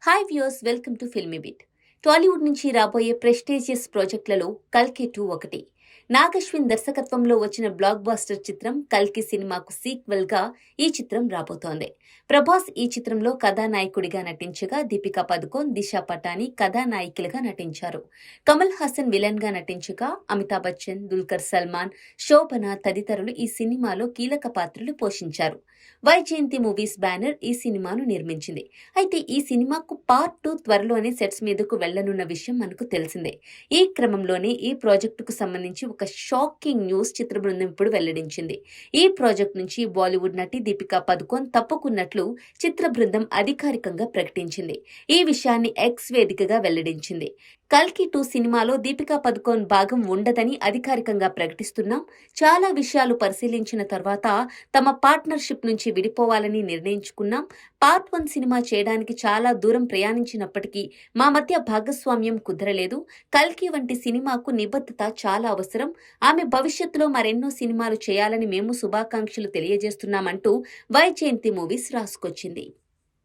Hi viewers, welcome to filmy bit. Tollywood నుంచి రాబోయే prestigious ప్రాజెక్టులలో కల్కి 2 ఒకటి. నాగశ్విన్ దర్శకత్వంలో వచ్చిన బ్లాక్ బాస్టర్ చిత్రం కల్కి సినిమాకు సీక్వెల్ గా ఈ చిత్రం రాబోతోంది. ప్రభాస్ ఈ చిత్రంలో కథానాయకుడిగా నటించగా, దీపికా పదుకోన్, దిశా పటాని కథానాయికలుగా నటించారు. కమల్ హాసన్ విలన్ గా నటించగా, అమితాబ్ బచ్చన్, దుల్కర్ సల్మాన్, శోభన తదితరులు ఈ సినిమాలో కీలక పాత్రలు పోషించారు. వైజయంతి మూవీస్ బ్యానర్ ఈ సినిమాను నిర్మించింది. అయితే ఈ సినిమాకు పార్ట్ 2 త్వరలోనే సెట్స్ మీదకు వెళ్లనున్న విషయం మనకు తెలిసిందే. ఈ క్రమంలోనే ఈ ప్రాజెక్టుకు సంబంధించి ఒక షాకింగ్ న్యూస్ చిత్ర బృందం ఇప్పుడు వెల్లడించింది. ఈ ప్రాజెక్ట్ నుంచి బాలీవుడ్ నటి దీపికా పదుకోన్ తప్పుకున్నట్లు చిత్ర బృందం అధికారికంగా ప్రకటించింది. ఈ విషయాన్ని ఎక్స్ వేదికగా వెల్లడించింది. కల్కి 2 సినిమాలో దీపికా పదుకోన్ భాగం ఉండదని అధికారికంగా ప్రకటిస్తున్నాం. చాలా విషయాలు పరిశీలించిన తర్వాత తమ పార్ట్నర్షిప్ నుంచి విడిపోవాలని నిర్ణయించుకున్నాం. పార్ట్ 1 సినిమా చేయడానికి చాలా దూరం ప్రయాణించినప్పటికీ మా మధ్య భాగస్వామ్యం కుదరలేదు. కల్కి వంటి సినిమాకు నిబద్ధత చాలా అవసరం. ఆమె భవిష్యత్తులో మరెన్నో సినిమాలు చేయాలని మేము శుభాకాంక్షలు తెలియజేస్తున్నామంటూ వైజయంతి మూవీస్ రాసుకొచ్చింది.